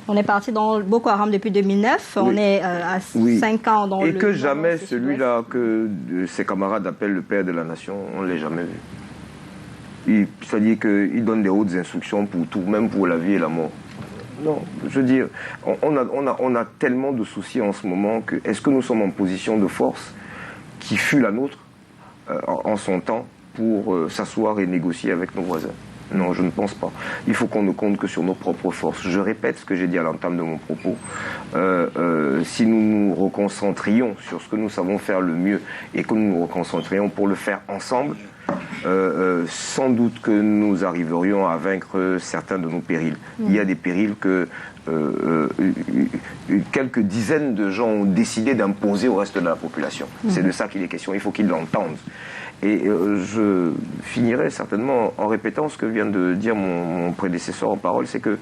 On est parti dans Boko Haram depuis 2009, oui. On est à 5 ans dans le... Et que jamais celui-là que ses camarades appellent le père de la nation, on ne l'a jamais vu. C'est-à-dire qu'il donne des hautes instructions pour tout, même pour la vie et la mort. Non, je veux dire, on a tellement de soucis en ce moment que est-ce que nous sommes en position de force qui fut la nôtre en son temps pour s'asseoir et négocier avec nos voisins? Non, je ne pense pas. Il faut qu'on ne compte que sur nos propres forces. Je répète ce que j'ai dit à l'entame de mon propos. Si nous nous reconcentrions sur ce que nous savons faire le mieux et que nous nous reconcentrions pour le faire ensemble, sans doute que nous arriverions à vaincre certains de nos périls. Il y a des périls que quelques dizaines de gens ont décidé d'imposer au reste de la population. C'est de ça qu'il est question. Il faut qu'ils l'entendent. Et je finirai certainement en répétant ce que vient de dire mon prédécesseur en parole, c'est que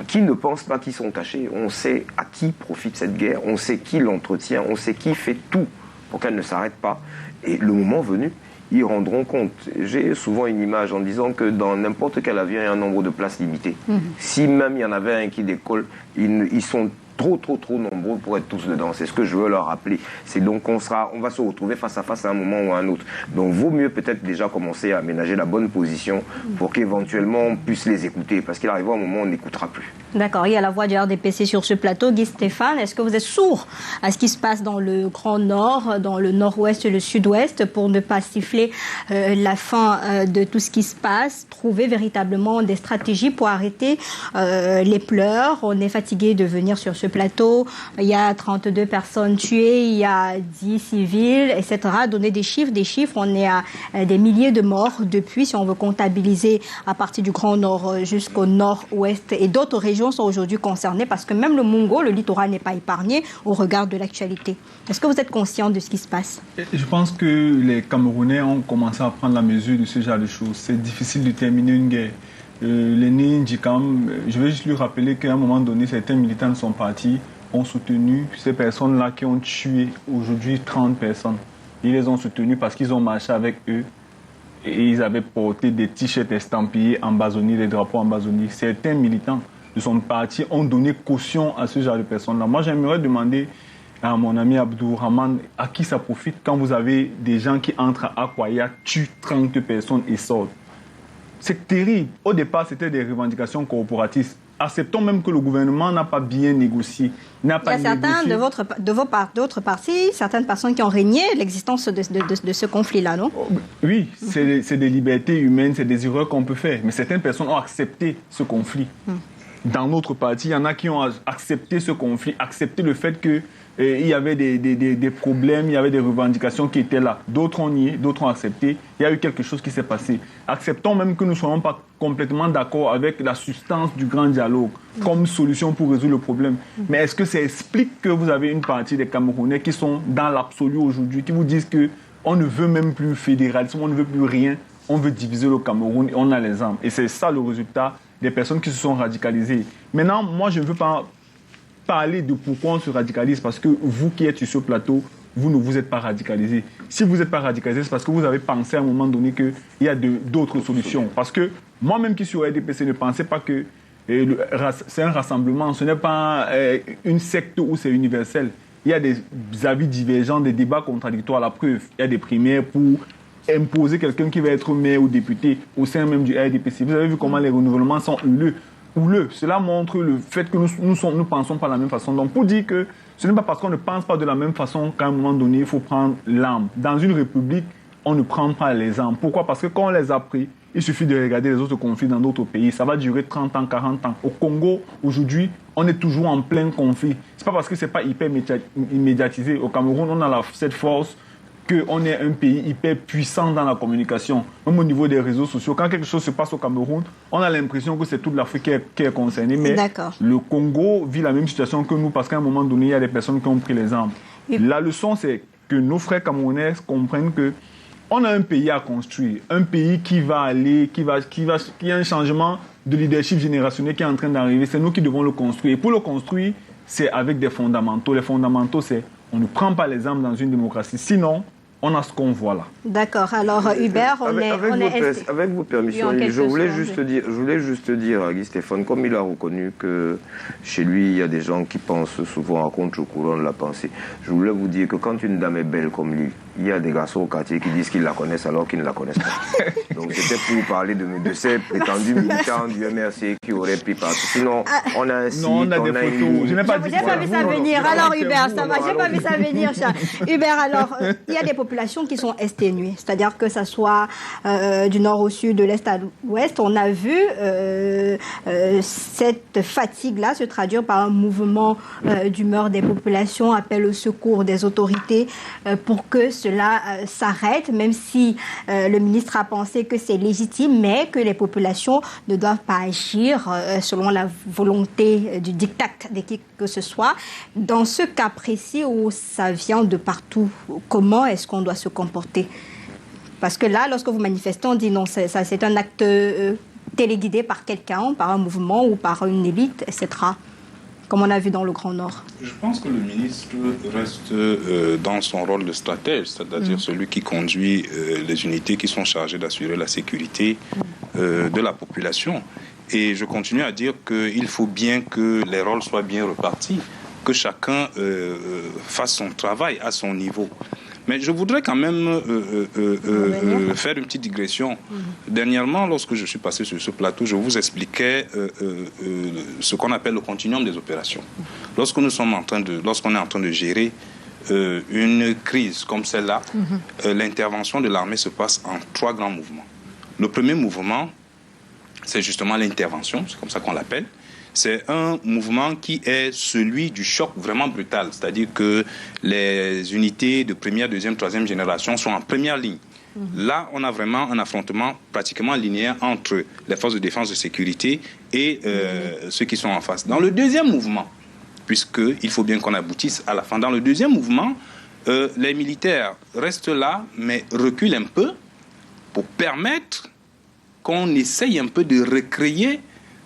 qui ne pense pas qu'ils sont cachés, on sait à qui profite cette guerre, on sait qui l'entretient, on sait qui fait tout pour qu'elle ne s'arrête pas. Et le moment venu, ils rendront compte. J'ai souvent une image en disant que dans n'importe quel avion, il y a un nombre de places limité. Si même il y en avait un qui décolle, ils sont trop nombreux pour être tous dedans. C'est ce que je veux leur rappeler. C'est donc on va se retrouver face à face à un moment ou à un autre. Donc vaut mieux peut-être déjà commencer à aménager la bonne position pour qu'éventuellement on puisse les écouter. Parce qu'il arrivera un moment où on n'écoutera plus. D'accord, il y a la voix du RDPC sur ce plateau. Guy Stéphane, est-ce que vous êtes sourd à ce qui se passe dans le Grand Nord, dans le Nord-Ouest et le Sud-Ouest pour ne pas siffler la fin de tout ce qui se passe, trouver véritablement des stratégies pour arrêter les pleurs? On est fatigué de venir sur ce plateau. Il y a 32 personnes tuées, il y a 10 civils, etc. Donner des chiffres, on est à des milliers de morts depuis, si on veut comptabiliser à partir du Grand Nord jusqu'au Nord-Ouest, et d'autres régions sont aujourd'hui concernées parce que même le Mungo, le littoral, n'est pas épargné au regard de l'actualité. Est-ce que vous êtes conscient de ce qui se passe? Je pense que les Camerounais ont commencé à prendre la mesure de ce genre de choses. C'est difficile de terminer une guerre. L'aîné Ndjikam, je vais juste lui rappeler qu'à un moment donné, certains militants sont partis, ont soutenu ces personnes-là qui ont tué aujourd'hui 30 personnes. Ils les ont soutenus parce qu'ils ont marché avec eux et ils avaient porté des t-shirts estampillés, embazonnés, des drapeaux embazonnés. Certains militants de son parti ont donné caution à ce genre de personnes-là. Moi, j'aimerais demander à mon ami Abdourahmane à qui ça profite quand vous avez des gens qui entrent à Akwaya, tuent 30 personnes et sortent. C'est terrible. Au départ, c'était des revendications corporatistes. Acceptons même que le gouvernement n'a pas bien négocié. Il y a certains d'autres partis, certaines personnes qui ont régné l'existence de ce conflit-là, non? Oui, c'est des libertés humaines, c'est des erreurs qu'on peut faire. Mais certaines personnes ont accepté ce conflit. Dans notre parti, il y en a qui ont accepté ce conflit, accepté le fait qu'il y avait des problèmes, il y avait des revendications qui étaient là. D'autres ont nié, d'autres ont accepté. Il y a eu quelque chose qui s'est passé. Acceptons même que nous ne soyons pas complètement d'accord avec la substance du grand dialogue comme solution pour résoudre le problème. Mais est-ce que ça explique que vous avez une partie des Camerounais qui sont dans l'absolu aujourd'hui, qui vous disent qu'on ne veut même plus fédéralisme, on ne veut plus rien, on veut diviser le Cameroun et on a les armes. Et c'est ça le résultat des personnes qui se sont radicalisées. Maintenant, moi, je ne veux pas parler de pourquoi on se radicalise, parce que vous qui êtes sur ce plateau, vous ne vous êtes pas radicalisé. Si vous n'êtes pas radicalisé, c'est parce que vous avez pensé à un moment donné qu'il y a d'autres solutions. Parce que moi-même qui suis au RDPC ne pensais pas que c'est un rassemblement, ce n'est pas une secte où c'est universel. Il y a des avis divergents, des débats contradictoires. La preuve, il y a des primaires pour imposer quelqu'un qui va être maire ou député au sein même du RDPC. Vous avez vu comment les renouvellements sont houleux. Cela montre le fait que nous ne pensons pas de la même façon. Donc pour dire que ce n'est pas parce qu'on ne pense pas de la même façon qu'à un moment donné, il faut prendre l'arme. Dans une république, on ne prend pas les armes. Pourquoi? Parce que quand on les a pris, il suffit de regarder les autres conflits dans d'autres pays. Ça va durer 30 ans, 40 ans. Au Congo, aujourd'hui, on est toujours en plein conflit. Ce n'est pas parce que ce n'est pas hyper médiatisé. Au Cameroun, on a cette force qu'on est un pays hyper puissant dans la communication. Même au niveau des réseaux sociaux, quand quelque chose se passe au Cameroun, on a l'impression que c'est toute l'Afrique qui est concernée. Mais le Congo vit la même situation que nous parce qu'à un moment donné, il y a des personnes qui ont pris les armes. La leçon, c'est que nos frères camerounais comprennent que on a un pays à construire, un pays qui a un changement de leadership générationnel qui est en train d'arriver. C'est nous qui devons le construire. Et pour le construire, c'est avec des fondamentaux. Les fondamentaux, c'est on ne prend pas les armes dans une démocratie. Sinon, on a ce qu'on voit là. D'accord. Alors, Hubert, avec vos permissions, je voulais juste dire à Guy Stéphane, comme il a reconnu que chez lui, il y a des gens qui pensent souvent à contre-courant de la pensée. Je voulais vous dire que quand une dame est belle comme lui, il y a des garçons au quartier qui disent qu'ils la connaissent alors qu'ils ne la connaissent pas. Donc c'était pour vous parler de ces prétendus militants du MRC qui auraient pris partout. Sinon, on a un site, on a des photos. Je n'ai pas vu ça venir. Alors Hubert, ça va, j'ai pas vu ça venir. Hubert, alors, il y a des populations qui sont exténuées. C'est-à-dire que ça soit du nord au sud, de l'est à l'ouest. On a vu cette fatigue-là se traduire par un mouvement d'humeur des populations, appel au secours des autorités pour que cela s'arrête, même si le ministre a pensé que c'est légitime, mais que les populations ne doivent pas agir selon la volonté du diktat de qui que ce soit. Dans ce cas précis où ça vient de partout, comment est-ce qu'on doit se comporter? Parce que là, lorsque vous manifestez, on dit non, c'est un acte téléguidé par quelqu'un, par un mouvement ou par une élite, etc. Comme on a vu dans le Grand Nord. Je pense que le ministre reste dans son rôle de stratège, c'est-à-dire celui qui conduit les unités qui sont chargées d'assurer la sécurité de la population. Et je continue à dire qu'il faut bien que les rôles soient bien repartis, que chacun fasse son travail à son niveau. Mais je voudrais quand même faire une petite digression. Dernièrement, lorsque je suis passé sur ce plateau, je vous expliquais ce qu'on appelle le continuum des opérations. Lorsqu'on est en train de gérer une crise comme celle-là, l'intervention de l'armée se passe en 3 grands mouvements. Le premier mouvement, c'est justement l'intervention, c'est comme ça qu'on l'appelle. C'est un mouvement qui est celui du choc vraiment brutal, c'est-à-dire que les unités de première, deuxième, troisième génération sont en première ligne. Là, on a vraiment un affrontement pratiquement linéaire entre les forces de défense et de sécurité et ceux qui sont en face. Dans le deuxième mouvement, puisqu'il faut bien qu'on aboutisse à la fin, dans le deuxième mouvement, les militaires restent là, mais reculent un peu pour permettre qu'on essaye un peu de recréer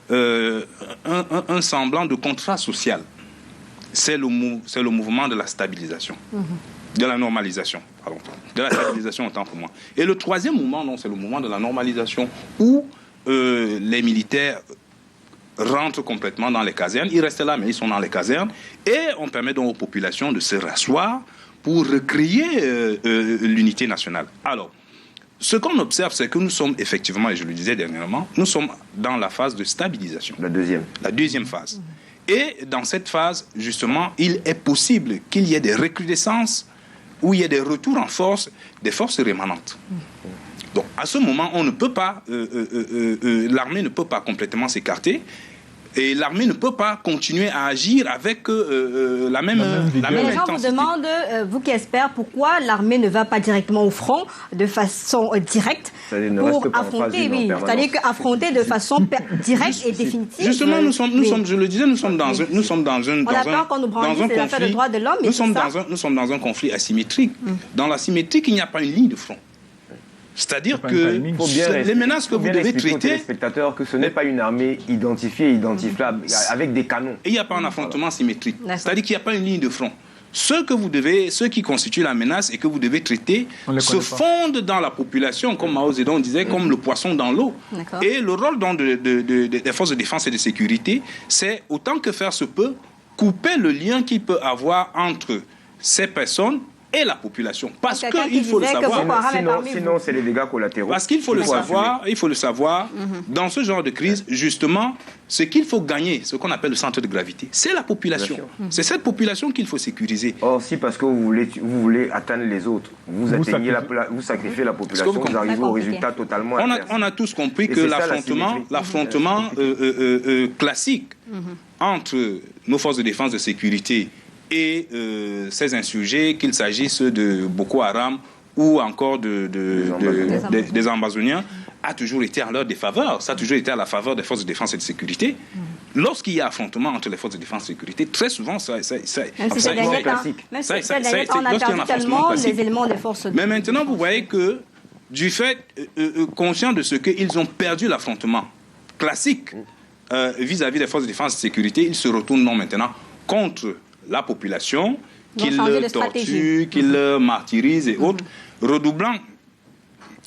un semblant de contrat social. C'est le mouvement de la stabilisation, de la normalisation, pardon, de la stabilisation autant pour moi. Et le troisième mouvement, c'est le mouvement de la normalisation où les militaires rentrent complètement dans les casernes. Ils restent là, mais ils sont dans les casernes. Et on permet donc aux populations de se rasseoir pour recréer l'unité nationale. Alors, ce qu'on observe, c'est que nous sommes effectivement, et je le disais dernièrement, nous sommes dans la phase de stabilisation. La deuxième phase. Et dans cette phase, justement, il est possible qu'il y ait des recrudescences où il y ait des retours en force des forces rémanentes. Donc, à ce moment, on ne peut pas, l'armée ne peut pas complètement s'écarter. Et l'armée ne peut pas continuer à agir avec la même intensité. Les gens vous demandent, vous qui espérez, pourquoi l'armée ne va pas directement au front de façon directe pour affronter, c'est-à-dire qu'affronter de façon directe et définitive. Justement, nous sommes, je le disais, nous sommes dans un conflit asymétrique. Dans l'asymétrique, il n'y a pas une ligne de front. C'est-à-dire que les menaces que vous devez traiter... les spectateurs que ce n'est pas une armée identifiée, identifiable, avec des canons. Et il n'y a pas un affrontement symétrique. C'est-à-dire qu'il n'y a pas une ligne de front. ceux qui constituent la menace et que vous devez traiter se fondent dans la population, comme Mao Zedong disait, comme le poisson dans l'eau. Et le rôle donc des forces de défense et de sécurité, c'est autant que faire se peut, couper le lien qu'il peut avoir entre ces personnes et la population. Parce qu'il faut le savoir. Sinon, c'est les dégâts collatéraux. Parce qu'il faut le savoir, dans ce genre de crise, justement, ce qu'il faut gagner, ce qu'on appelle le centre de gravité, c'est la population. C'est cette population qu'il faut sécuriser. Or, si parce que vous voulez atteindre les autres, vous sacrifiez la population, vous arrivez au résultat totalement inverse. On a tous compris que l'affrontement classique entre nos forces de défense et de sécurité et ces insurgés, qu'il s'agisse de Boko Haram ou encore des Ambazoniens, a toujours été en leur défaveur. Ça a toujours été à la faveur des forces de défense et de sécurité. Lorsqu'il y a affrontement entre les forces de défense et de sécurité, très souvent, ça classique. Même si on a perdu tellement les éléments des forces de Mais maintenant, vous voyez que, du fait, conscient de ce qu'ils ont perdu l'affrontement classique vis-à-vis des forces de défense et de sécurité, ils se retournent maintenant contre la population, qu'ils le torturent, qu'ils le martyrisent et autres, redoublant.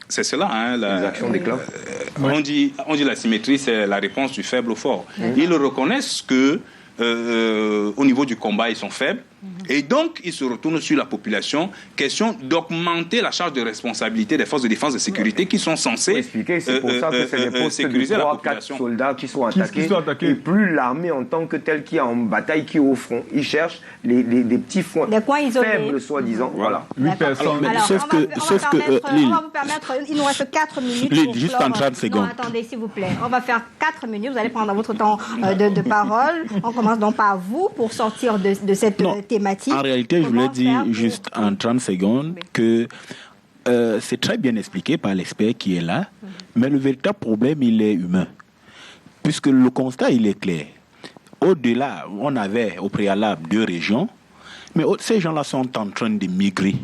C'est cela, les actions d'éclat. On dit la symétrie, c'est la réponse du faible au fort. Ils reconnaissent que au niveau du combat, ils sont faibles. Et donc, ils se retournent sur la population. Question d'augmenter la charge de responsabilité des forces de défense et de sécurité qui sont censées c'est pour ça que c'est des postes de 3-4 soldats qui sont attaqués. Et plus l'armée en tant que telle qui est en bataille, qui est au front. Ils cherchent des petits points faibles, soi-disant. Voilà. 8 personnes. On va vous permettre, il nous reste 4 minutes. Juste en 30 secondes. Non, attendez, s'il vous plaît. On va faire 4 minutes. Vous allez prendre votre temps de parole. On commence donc par vous pour sortir de cette thématique. En réalité, je voulais dire juste en 30 secondes que c'est très bien expliqué par l'expert qui est là, mais le véritable problème, il est humain. Puisque le constat, il est clair. Au-delà, on avait au préalable 2 régions, mais ces gens-là sont en train de migrer.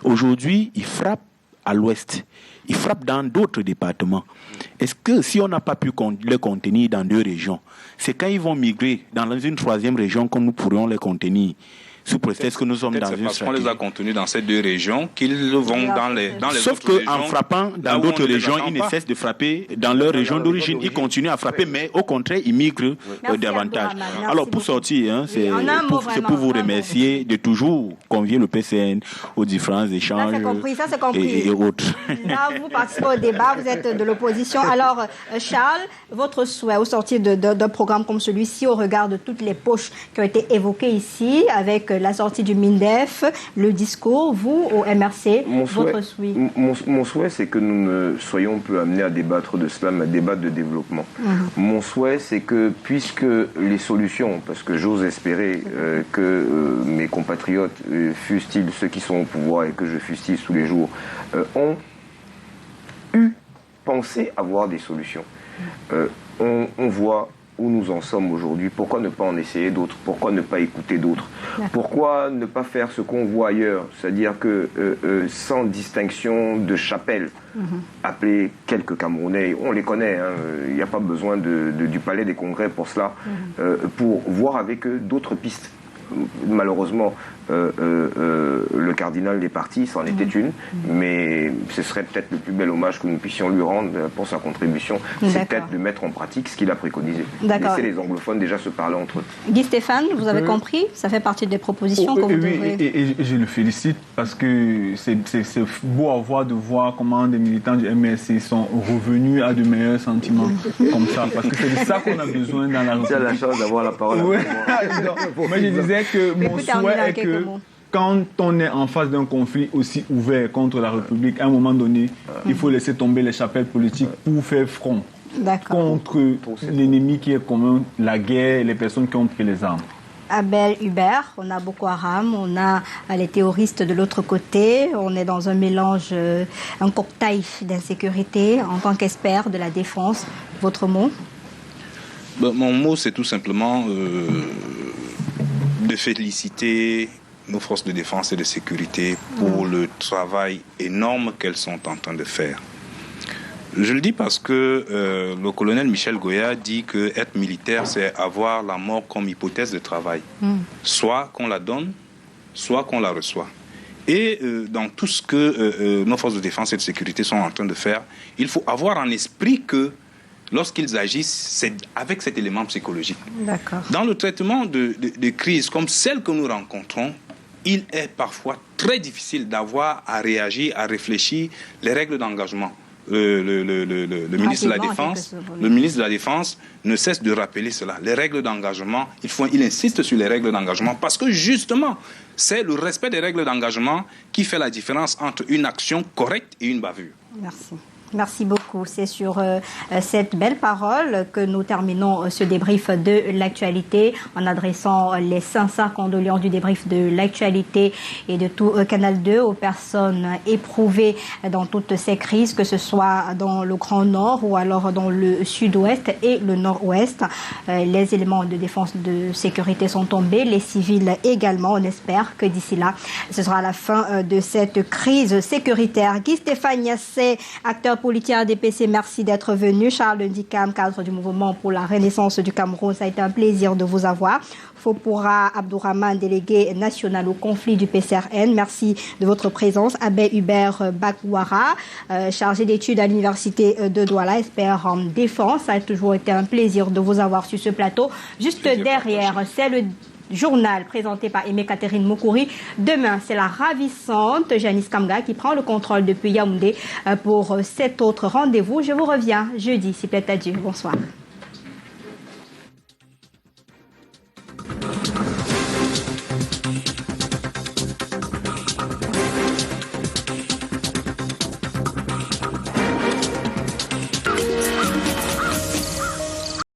Aujourd'hui, ils frappent à l'ouest. Ils frappent dans d'autres départements. Est-ce que si on n'a pas pu les contenir dans 2 régions, c'est quand ils vont migrer dans une 3e région que nous pourrions les contenir sous prétexte que nous sommes dans une stratégie. On les a contenus dans ces 2 régions qu'ils vont dans les Sauf qu'en frappant dans d'autres régions, ils ne cessent de frapper dans leur région d'origine. Ils continuent à frapper, mais au contraire, ils migrent davantage. Alors, pour sortir, c'est pour vous remercier de toujours convier le PCN aux différents échanges et autres. Là, vous participez au débat, vous êtes de l'opposition. Alors, Charles, votre souhait au sortir d'un programme comme celui-ci, au regard de toutes les poches qui ont été évoquées ici, avec la sortie du MINDEF, le discours, vous, au MRC, votre souhait? Mon souhait, c'est que nous ne soyons plus amenés à débattre de cela, mais à débattre de développement. Mon souhait, c'est que, puisque les solutions, parce que j'ose espérer que mes compatriotes, fussent-ils ceux qui sont au pouvoir et que je fustille tous les jours, ont pensé avoir des solutions. On voit où nous en sommes aujourd'hui. Pourquoi ne pas en essayer d'autres? Pourquoi ne pas écouter d'autres? Pourquoi ne pas faire ce qu'on voit ailleurs? C'est-à-dire que sans distinction de chapelle, appeler quelques Camerounais, on les connaît, il n'y a pas besoin du palais des congrès pour cela, pour voir avec eux d'autres pistes. Malheureusement, le cardinal des partis, c'en était une, mais ce serait peut-être le plus bel hommage que nous puissions lui rendre pour sa contribution, c'est peut-être de mettre en pratique ce qu'il a préconisé. Laisser les anglophones déjà se parler entre eux. Guy Stéphane, vous avez compris, ça fait partie des propositions que vous devrez... Et je le félicite parce que c'est beau à voir de voir comment des militants du MRC sont revenus à de meilleurs sentiments comme ça, parce que c'est de ça qu'on a besoin dans la République. Tu as la chance d'avoir la parole. Moi, je disais que mon souhait est que quand on est en face d'un conflit aussi ouvert contre la République, à un moment donné, il faut laisser tomber les chapelles politiques pour faire front contre l'ennemi qui est commun, la guerre et les personnes qui ont pris les armes. Abel Hubert, on a Boko Haram, on a les terroristes de l'autre côté, on est dans un mélange, un cocktail d'insécurité. En tant qu'expert de la défense, votre mot? Mon mot, c'est tout simplement de féliciter nos forces de défense et de sécurité pour le travail énorme qu'elles sont en train de faire. Je le dis parce que le colonel Michel Goya dit que être militaire, c'est avoir la mort comme hypothèse de travail. Soit qu'on la donne, soit qu'on la reçoit. Et dans tout ce que nos forces de défense et de sécurité sont en train de faire, il faut avoir en esprit que lorsqu'ils agissent, c'est avec cet élément psychologique. Dans le traitement de crises comme celle que nous rencontrons, il est parfois très difficile d'avoir à réagir, à réfléchir les règles d'engagement. Le ministre de la Défense ne cesse de rappeler cela. Les règles d'engagement, il insiste sur les règles d'engagement parce que justement, c'est le respect des règles d'engagement qui fait la différence entre une action correcte et une bavure. Merci. Merci beaucoup. C'est sur cette belle parole que nous terminons ce débrief de l'actualité en adressant les sincères condoléances du débrief de l'actualité et de tout Canal 2 aux personnes éprouvées dans toutes ces crises, que ce soit dans le Grand Nord ou alors dans le Sud-Ouest et le Nord-Ouest. Les éléments de défense de sécurité sont tombés, les civils également. On espère que d'ici là, ce sera la fin de cette crise sécuritaire. Guy Stéphane Niasse, acteur politique RDPC, merci d'être venu. Charles Ndikam, cadre du mouvement pour la renaissance du Cameroun, ça a été un plaisir de vous avoir. Fopura Abdourahmane, délégué national au conflit du PCRN, merci de votre présence. Abbé Hubert Bakouara, chargé d'études à l'université de Douala, expert en défense, ça a toujours été un plaisir de vous avoir sur ce plateau. Juste derrière, c'est le journal présenté par Aimé Catherine Moukouri. Demain, c'est la ravissante Janice Kamga qui prend le contrôle depuis Yaoundé pour cet autre rendez-vous. Je vous reviens jeudi, si plaît à Dieu. Bonsoir.